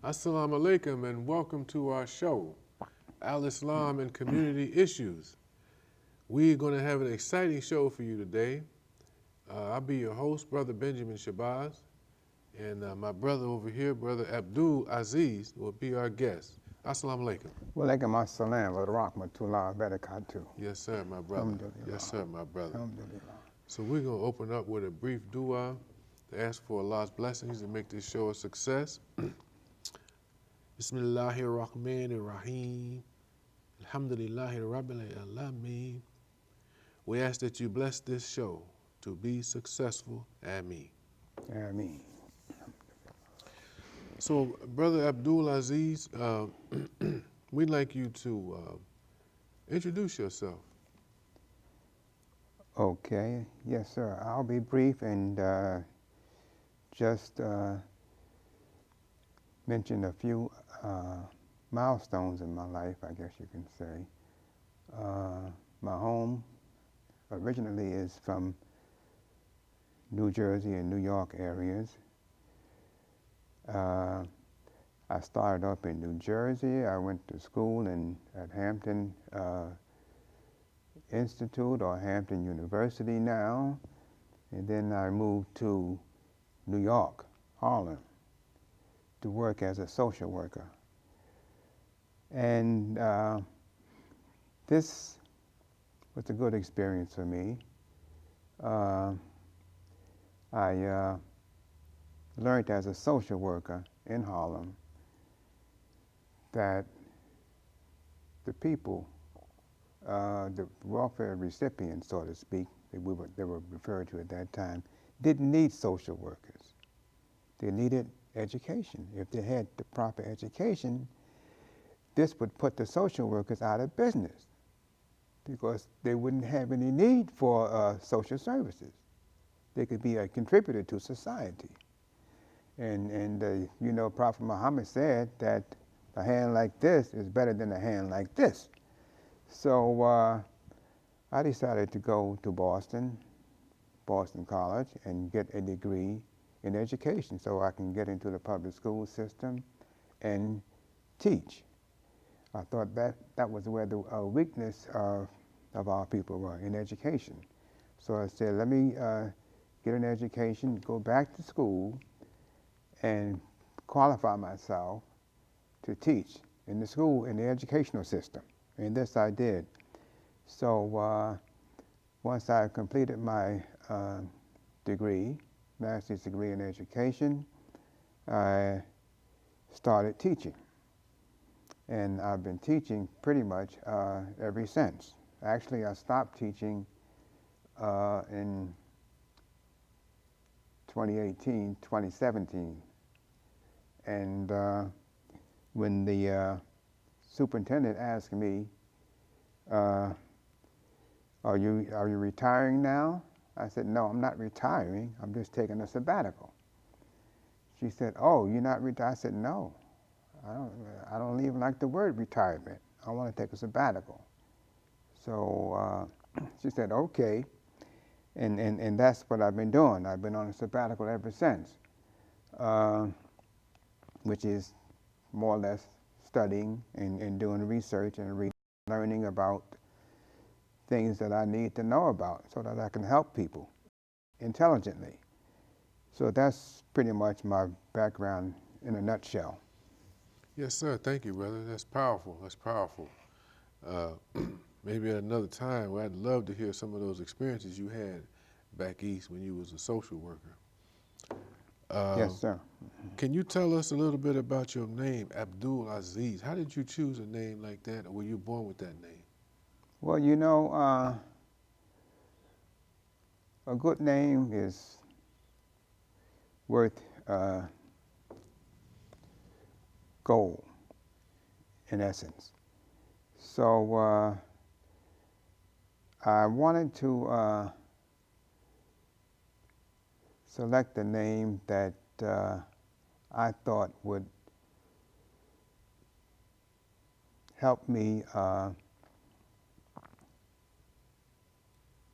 Assalamu alaikum and welcome to our show, Al-Islam and Community Issues. We're going to have an exciting show for you today. I'll be your host, Brother Benjamin Shabazz, and my brother over here, Brother Abdul Aziz, will be our guest. Assalamu alaikum. Wa alaikum assalam wa rahmatullahi wa barakatuh. Yes, sir, my brother. Yes, sir, my brother. So we're going to open up with a brief dua to ask for Allah's blessings and make this show a success. Bismillahirrahmanirrahim. Alhamdulillahi Rabbil Alameen. We ask that you bless this show to be successful. Ameen. Ameen. So, Brother Abdul Aziz, we'd like you to introduce yourself. Okay. Yes, sir. I'll be brief and just mention a few milestones in my life, I guess you can say. My home originally is from New Jersey and New York areas. I started up in New Jersey. I went to school at Hampton Institute, or Hampton University now, and then I moved to New York, Harlem, to work as a social worker. And this was a good experience for me. I learned as a social worker in Harlem that the people, the welfare recipients, so to speak, they were referred to at that time, didn't need social workers. They needed education. If they had the proper education, this would put the social workers out of business because they wouldn't have any need for social services. They could be a contributor to society. And you know, Prophet Muhammad said that a hand like this is better than a hand like this. So I decided to go to Boston College, and get a degree in education so I can get into the public school system and teach. I thought that was where the weakness of our people were, in education. So I said, let me get an education, go back to school, and qualify myself to teach in the school, in the educational system. And this I did. So once I completed my degree, master's degree in education, I started teaching. And I've been teaching pretty much ever since. Actually, I stopped teaching in 2017. And when the superintendent asked me, are you retiring now? I said, no, I'm not retiring. I'm just taking a sabbatical. She said, oh, you're not retiring? I said, no. I don't even like the word retirement. I want to take a sabbatical. So she said, okay. And that's what I've been doing. I've been on a sabbatical ever since, which is more or less studying and doing research and learning about things that I need to know about so that I can help people intelligently. So that's pretty much my background in a nutshell. Yes, sir. Thank you, brother. That's powerful. That's powerful. Maybe at another time, I'd love to hear some of those experiences you had back east when you was a social worker. Yes, sir. Can you tell us a little bit about your name, Abdul Aziz? How did you choose a name like that, or were you born with that name? Well, you know, a good name is worth gold, in essence. So I wanted to select a name that I thought would help me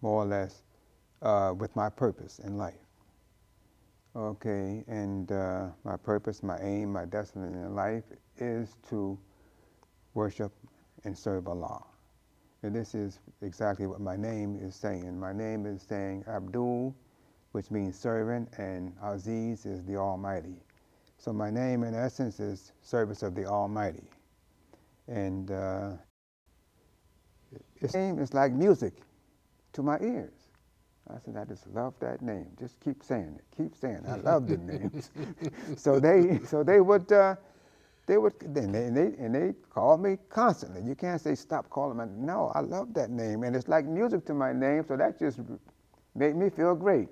more or less with my purpose in life. Okay, and my purpose, my aim, my destiny in life is to worship and serve Allah. And this is exactly what my name is saying. My name is saying Abdul, which means servant, and Aziz is the Almighty. So my name, in essence, is service of the Almighty. And its name is like music to my ears. I said, I just love that name. Just keep saying it. Keep saying it. I love the names. so they would they call me constantly. You can't say stop calling me. No, I love that name, and it's like music to my name. So that just made me feel great.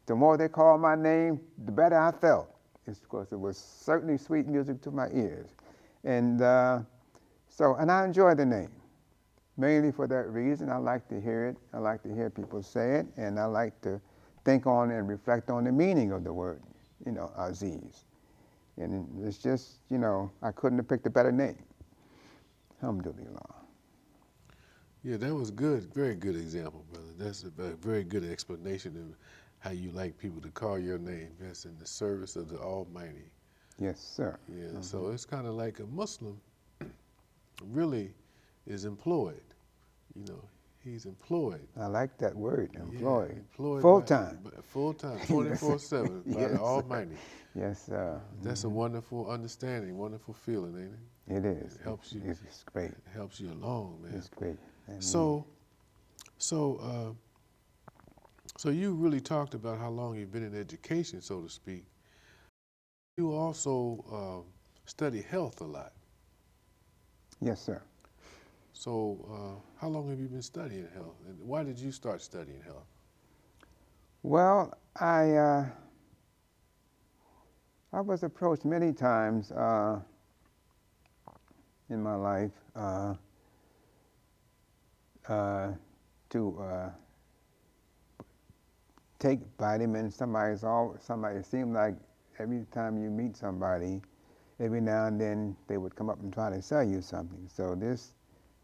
The more they called my name, the better I felt. It's because it was certainly sweet music to my ears, and and I enjoy the name. Mainly for that reason, I like to hear it. I like to hear people say it, and I like to think on and reflect on the meaning of the word, Aziz. And it's just, I couldn't have picked a better name. Alhamdulillah. Yeah, that was good. Very good example, brother. That's a very good explanation of how you like people to call your name. That's in the service of the Almighty. Yes, sir. Yeah, so it's kind of like a Muslim really is employed. He's employed. I like that word, employed. Yeah, employed full-time. Full-time, 24/7 by Yes, the Almighty. Yes, sir. That's a wonderful understanding, wonderful feeling, ain't it? It is. It helps you. It's great. It helps you along, man. It's great. So you really talked about how long you've been in education, so to speak. You also study health a lot. Yes, sir. So how long have you been studying health, and why did you start studying health? Well, I was approached many times in my life to take vitamins. It seemed like every time you meet somebody, every now and then they would come up and try to sell you something. So this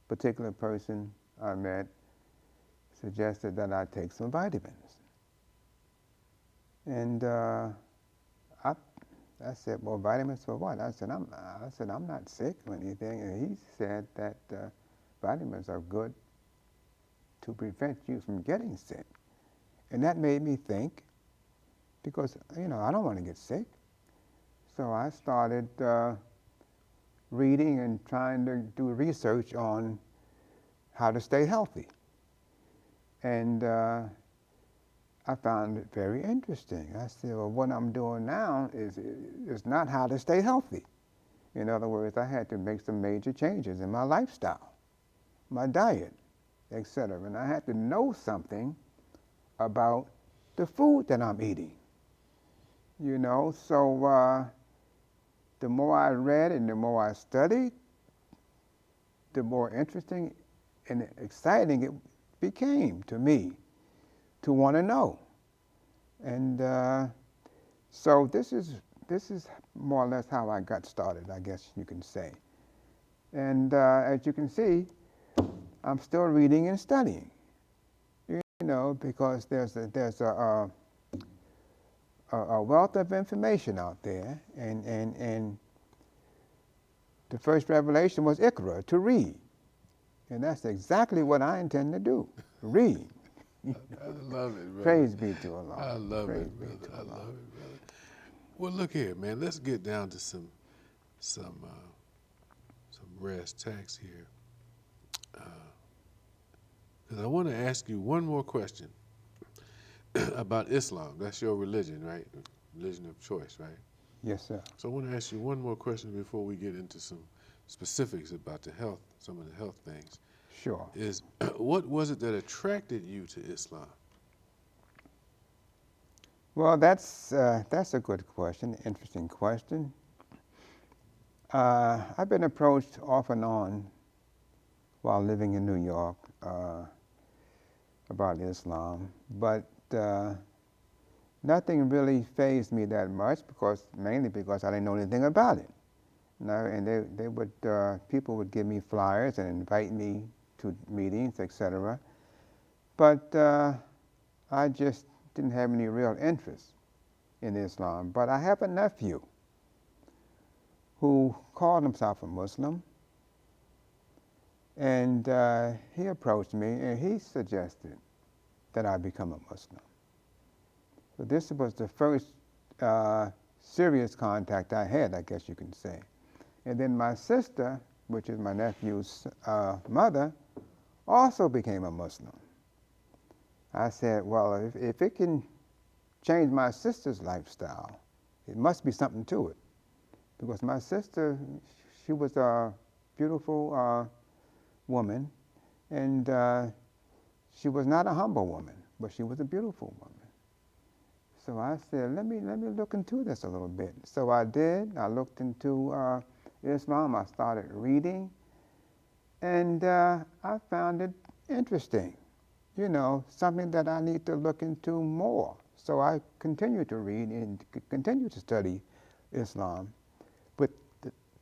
particular person I met suggested that I take some vitamins. And I said, well, vitamins for what? I said, I'm not sick or anything. And he said that vitamins are good to prevent you from getting sick. And that made me think, because, I don't want to get sick. So I started reading and trying to do research on how to stay healthy. And I found it very interesting. I said, well, what I'm doing now is not how to stay healthy. In other words, I had to make some major changes in my lifestyle, my diet, etc. And I had to know something about the food that I'm eating. So the more I read and the more I studied, the more interesting and exciting it became to me to want to know. And so this is more or less how I got started, I guess you can say. And as you can see, I'm still reading and studying, because there's a wealth of information out there, and the first revelation was Iqra, to read. And that's exactly what I intend to do, read. I love it, brother. Praise be to Allah. I love Praise it, be brother. to I Allah. love it, brother. Well, look here, man. Let's get down to some brass tacks here. Because I want to ask you one more question about Islam. That's your religion, right? Religion of choice, right? Yes, sir. So I want to ask you one more question before we get into some specifics about the health, some of the health things. Sure. Is what was it that attracted you to Islam? Well, that's a good question, interesting question. I've been approached off and on while living in New York about Islam, but nothing really fazed me that much, mainly because I didn't know anything about it. And people would give me flyers and invite me to meetings, etc. But I just didn't have any real interest in Islam. But I have a nephew who called himself a Muslim, and he approached me and he suggested that I become a Muslim. So this was the first serious contact I had, I guess you can say. And then my sister, which is my nephew's mother, also became a Muslim. I said, well, if it can change my sister's lifestyle, it must be something to it. Because my sister, she was a beautiful woman, and she was not a humble woman, but she was a beautiful woman. So I said, let me look into this a little bit. So I did. I looked into Islam. I started reading, and I found it interesting. You know, something that I need to look into more. So I continued to read and continued to study Islam with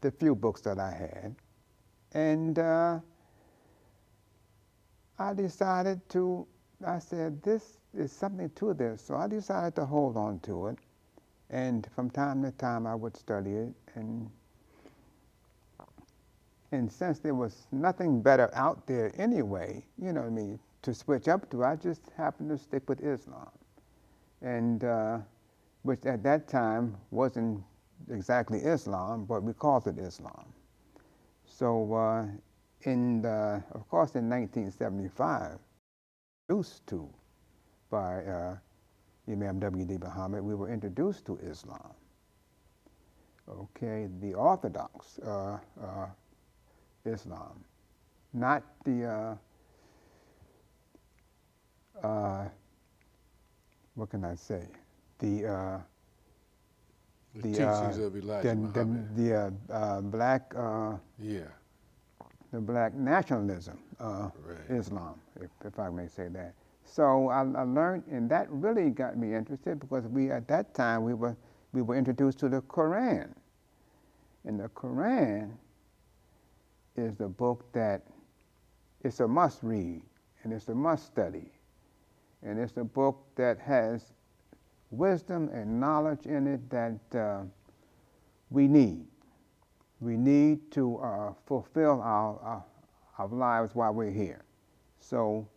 the few books that I had. And I said, this is something to this. So I decided to hold on to it. And from time to time, I would study it. And since there was nothing better out there anyway, you know what I mean, to switch up to, I just happened to stick with Islam. And which at that time wasn't exactly Islam, but we called it Islam. So of course, in 1975, introduced to by Imam W.D. Muhammad, we were introduced to Islam. Okay, the Orthodox Islam, not the what can I say? The teachings of Elijah Muhammad. The black the black nationalism Right. Islam, if I may say that. So I learned, and that really got me interested because at that time we were introduced to the Quran, and the Quran is the book that it's a must read and it's a must study, and it's a book that has wisdom and knowledge in it that we need. We need to fulfill our lives while we're here. So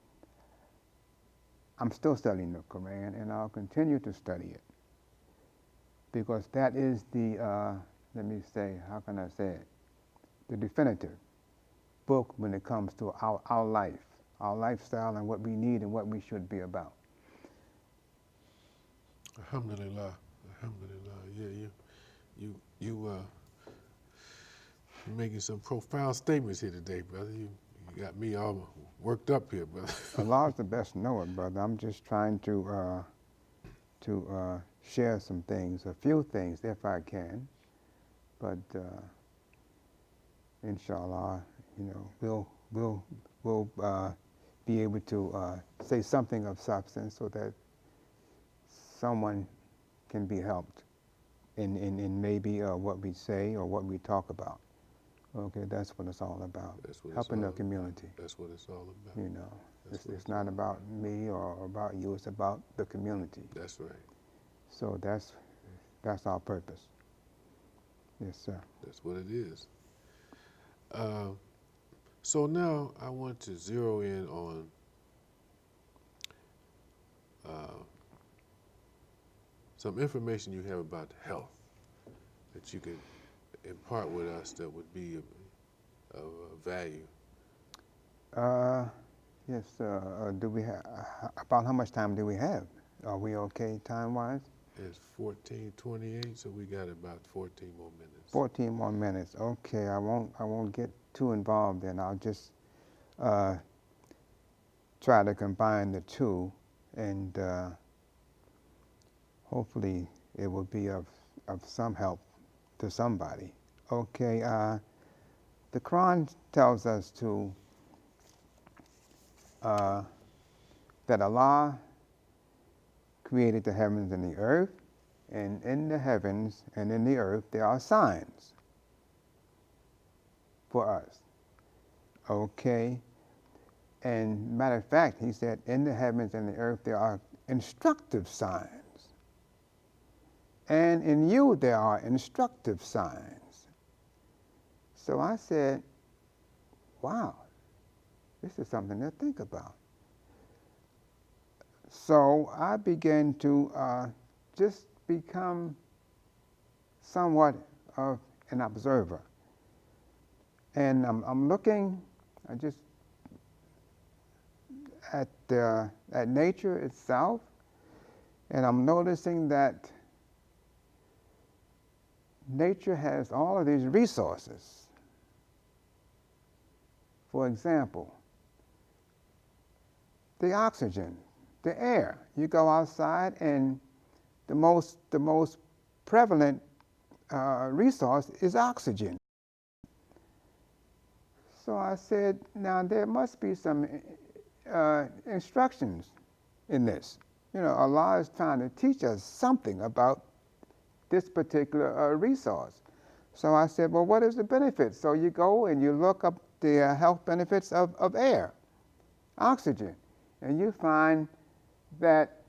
I'm still studying the Quran, and I'll continue to study it because that is the, let me say, how can I say it? The definitive book when it comes to our life, our lifestyle, and what we need and what we should be about. Alhamdulillah, alhamdulillah. Yeah, you're making some profound statements here today, brother. You got me all worked up here, brother. Allah's the best knower, brother. I'm just trying to share some things, a few things, if I can. But inshallah, you know, we'll be able to say something of substance so that someone can be helped in maybe what we say or what we talk about. Okay, that's what it's all about. Helping the community. That's what it's all about. You know, it's not about me or about you. It's about the community. That's right. So that's our purpose. Yes, sir. That's what it is. So now I want to zero in on some information you have about health that you could impart with us that would be of value. Yes, do we have, about how much time do we have? Are we okay time-wise? It's 14:28, so we got about 14 more minutes. 14 more minutes. Okay, I won't get too involved then. I'll just try to combine the two, and hopefully it will be of some help to somebody. Okay, the Quran tells us that Allah created the heavens and the earth, and in the heavens and in the earth there are signs for us. Okay, and matter of fact, he said in the heavens and the earth there are instructive signs. and in you there are instructive signs. So I said, wow, this is something to think about. So I began to just become somewhat of an observer. And I'm looking just at nature itself, and I'm noticing that nature has all of these resources. For example, the oxygen, the air. You go outside, and the most prevalent resource is oxygen. So I said, now there must be some instructions in this. You know, Allah is trying to teach us something about this particular resource. So I said, well, what is the benefit? So you go and you look up the health benefits of air, oxygen, and you find that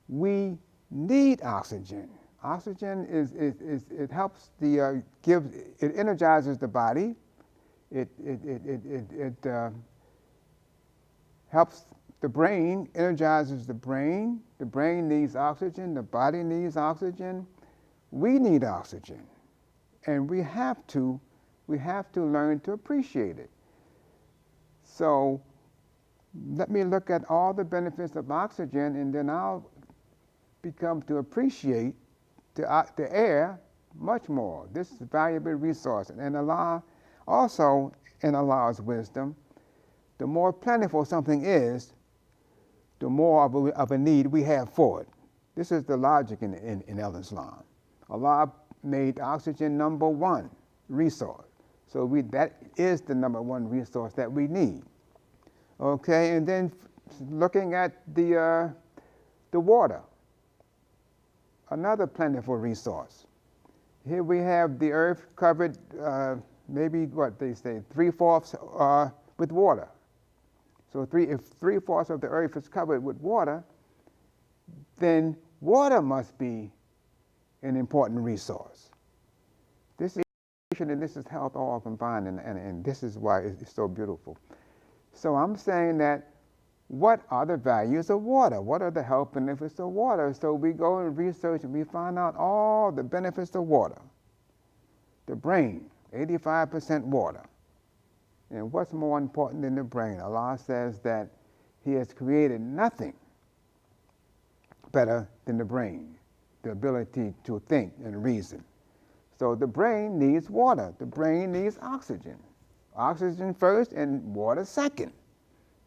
we need oxygen. Oxygen it helps it energizes the body. It helps the brain, energizes the brain. The brain needs oxygen. The body needs oxygen. We need oxygen, and we have to learn to appreciate it. So let me look at all the benefits of oxygen, and then I'll become to appreciate the air much more. This is a valuable resource. And Allah, also in Allah's wisdom, the more plentiful something is, the more of a need we have for it. This is the logic in Islam. Allah made oxygen number one resource. So that is the number one resource that we need. Okay, and then looking at the water, another plentiful resource. Here we have the earth covered, maybe what they say, 3/4 with water. So if 3/4 of the earth is covered with water, then water must be an important resource. This is education and this is health all combined, and this is why it's so beautiful. So I'm saying that what are the values of water? What are the health benefits of water? So we go and research and we find out all the benefits of water. The brain, 85% water. And what's more important than the brain? Allah says that He has created nothing better than the brain, the ability to think and reason. So the brain needs water. The brain needs oxygen. Oxygen first and water second.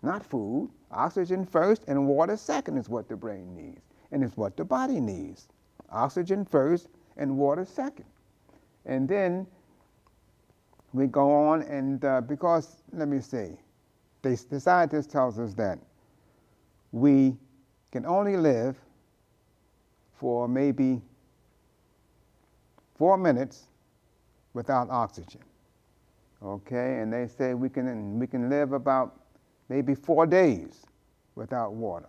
Not food. Oxygen first and water second is what the brain needs, and it's what the body needs. Oxygen first and water second. And then we go on, and because, let me say, the scientist tells us that we can only live for maybe 4 minutes without oxygen. Okay, and they say we can live about maybe 4 days without water.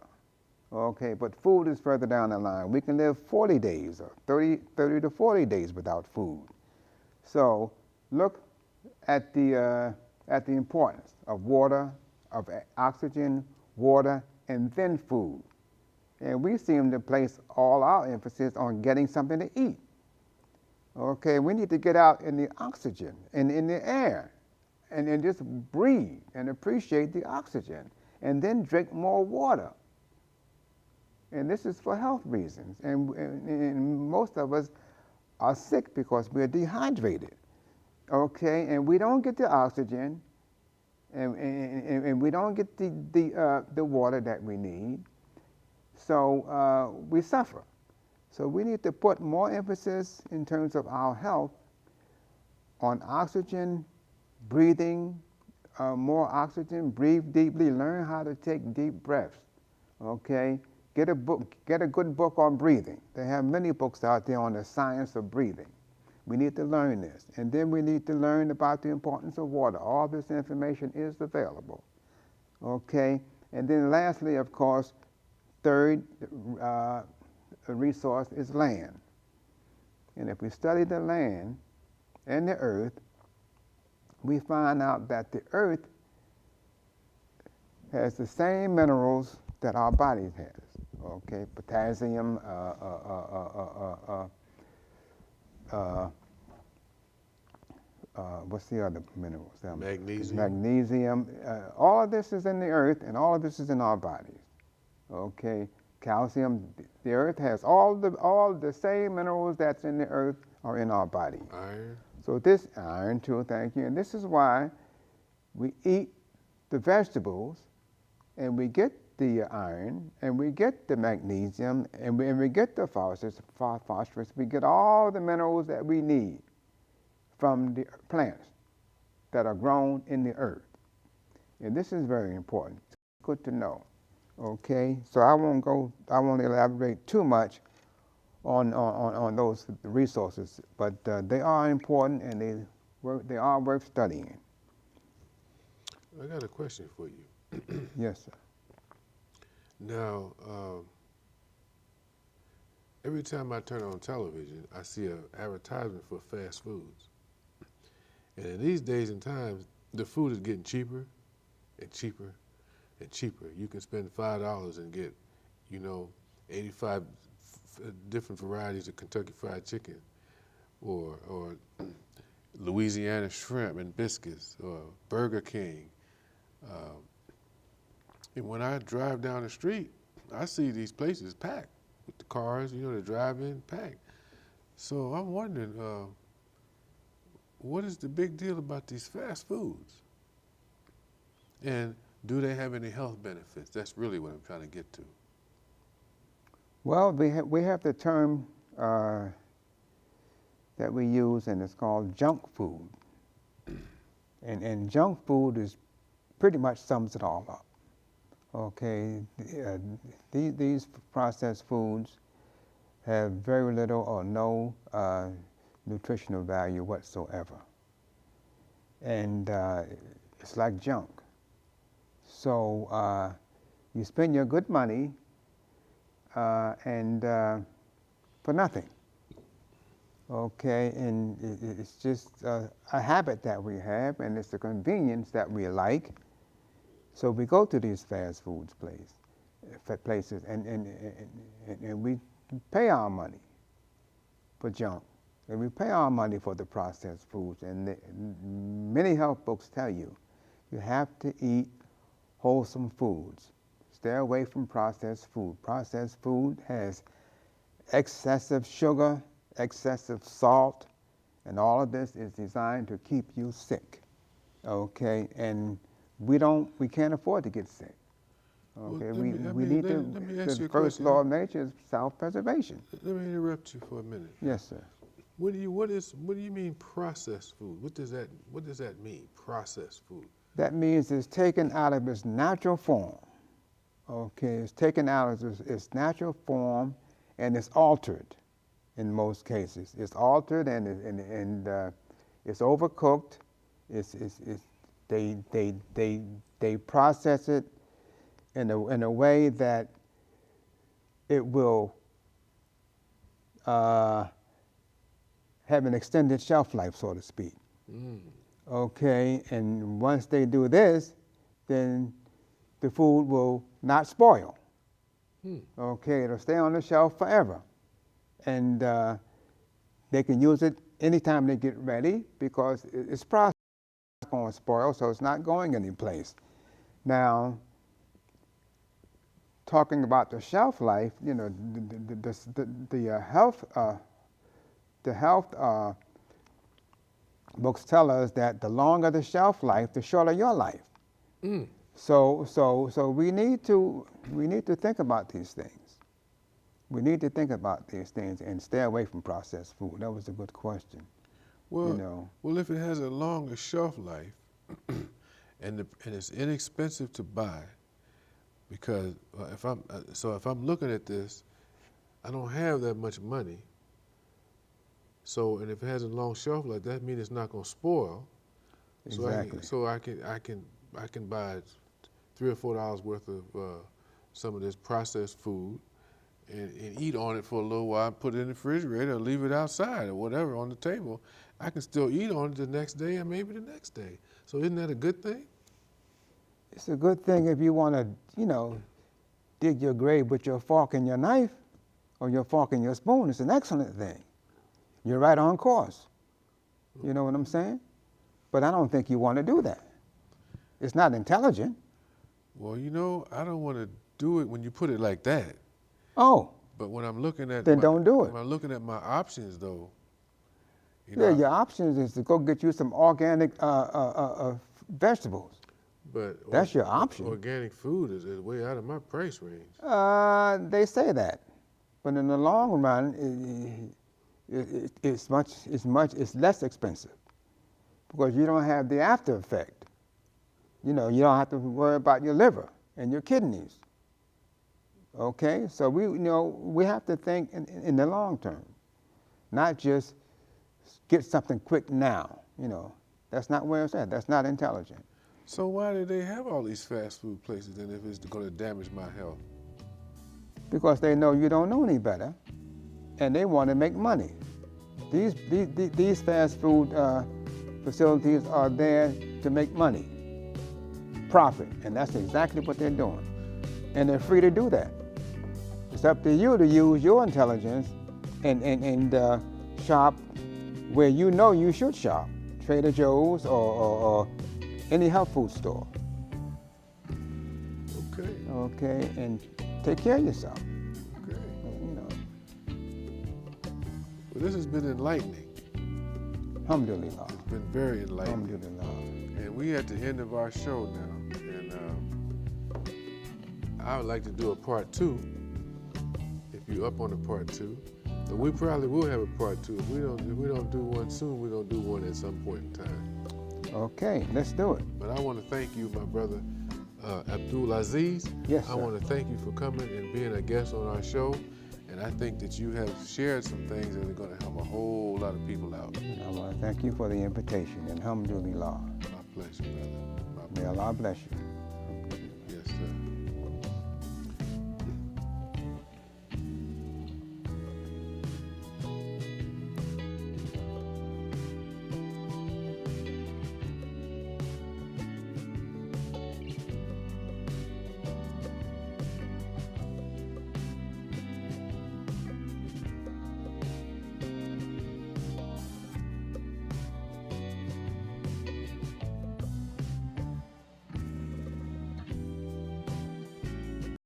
Okay, but food is further down the line. We can live 40 days or 30 to 40 days without food. So look at the importance of water, of oxygen, water, and then food. And we seem to place all our emphasis on getting something to eat. Okay, we need to get out in the oxygen and in the air and just breathe and appreciate the oxygen, and then drink more water. And this is for health reasons. And most of us are sick because we're dehydrated. Okay, and we don't get the oxygen, and we don't get the water that we need. So we suffer. So we need to put more emphasis in terms of our health on oxygen, breathing, more oxygen, breathe deeply, learn how to take deep breaths. Okay, get a good book on breathing. They have many books out there on the science of breathing. We need to learn this, and then we need to learn about the importance of water. All this information is available. Okay, and then lastly, of course, third, the resource is land. And if we study the land and the earth, we find out that the earth has the same minerals that our bodies has. Okay, potassium, what's the other minerals? Magnesium. Magnesium. All of this is in the earth, and all of this is in our bodies. Okay, calcium. The earth has all the same minerals that's in the earth are in our body. Iron. So this iron too, thank you. And this is why we eat the vegetables, and we get the iron, and we get the magnesium, and we get the phosphorus. We get all the minerals that we need from the plants that are grown in the earth. And this is very important. It's good to know. Okay, so I won't elaborate too much on those resources, but they are important, and they are worth studying. I got a question for you. Yes, sir. Now, every time I turn on television, I see an advertisement for fast foods. And in these days and times, the food is getting cheaper and cheaper and cheaper. You can spend $5 and get, 85 different varieties of Kentucky Fried Chicken, or Louisiana shrimp and biscuits, or Burger King. And when I drive down the street, I see these places packed with the cars, the drive-in packed. So I'm wondering, what is the big deal about these fast foods? And do they have any health benefits? That's really what I'm trying to get to. Well, we have the term that we use, and it's called junk food. And junk food is pretty much sums it all up. Okay, these processed foods have very little or no nutritional value whatsoever. And it's like junk. So you spend your good money and for nothing. Okay, and it's just a habit that we have, and it's a convenience that we like. So we go to these fast foods places, and we pay our money for junk, and we pay our money for the processed foods. And many health books tell you, you have to eat wholesome foods. Stay away from processed food. Processed food has excessive sugar, excessive salt, and all of this is designed to keep you sick. Okay, and we can't afford to get sick. Okay, Well, let me ask you the a first question. law of nature is self-preservation. Let me interrupt you for a minute. Yes, sir. What do you mean processed food? What does that mean, processed food? That means it's taken out of its natural form. Okay, it's taken out of its natural form, and it's altered in most cases. It's altered, and it's overcooked. They process it in a way that it will have an extended shelf life, so to speak. Okay, and once they do this, then the food will not spoil. Okay, it'll stay on the shelf forever. And they can use it anytime they get ready because it's processed. It's not going to spoil, so it's not going anyplace. Now, talking about the shelf life, the health books tell us that the longer the shelf life, the shorter your life. So we need to think about these things. We need to think about these things and stay away from processed food. That was a good question. Well, if it has a longer shelf life and it's inexpensive to buy, because if I'm looking at this, I don't have that much money. So, and if it has a long shelf life, that means it's not going to spoil. Exactly. So I can buy $3 or $4 worth of some of this processed food, and eat on it for a little while, put it in the refrigerator or leave it outside or whatever on the table, I can still eat on it the next day and maybe the next day. So isn't that a good thing? It's a good thing if you want to, dig your grave with your fork and your knife or your fork and your spoon. It's an excellent thing. You're right on course. You know what I'm saying? But I don't think you want to do that. It's not intelligent. Well, I don't want to do it when you put it like that. Oh. But when I'm looking at Then don't do it. When I'm looking at my options, though. Your options is to go get you some organic vegetables. But that's your option. Organic food is way out of my price range. They say that, but in the long run, it's less expensive because you don't have the after effect. You don't have to worry about your liver and your kidneys. Okay, so we have to think in the long term, not just get something quick now. That's not where it's at. That's not intelligent. So why do they have all these fast food places then if it's going to damage my health? Because they know you don't know any better, and they want to make money. These fast food facilities are there to make money, profit, and that's exactly what they're doing. And they're free to do that. It's up to you to use your intelligence and shop where you should shop, Trader Joe's or any health food store. Okay. Okay, and take care of yourself. Okay. Well, this has been enlightening. Alhamdulillah. It's been very enlightening. Alhamdulillah. And we're at the end of our show now. And I would like to do a part 2, if you're up on a part 2. But we probably will have a part 2. If we don't do one soon, we're going to do one at some point in time. Okay, let's do it. But I want to thank you, my brother, Abdul Aziz. Yes, sir. I want to thank you for coming and being a guest on our show. And I think that you have shared some things that are going to help a whole lot of people out. I want to thank you for the invitation. And alhamdulillah. My pleasure, brother. May Allah bless you.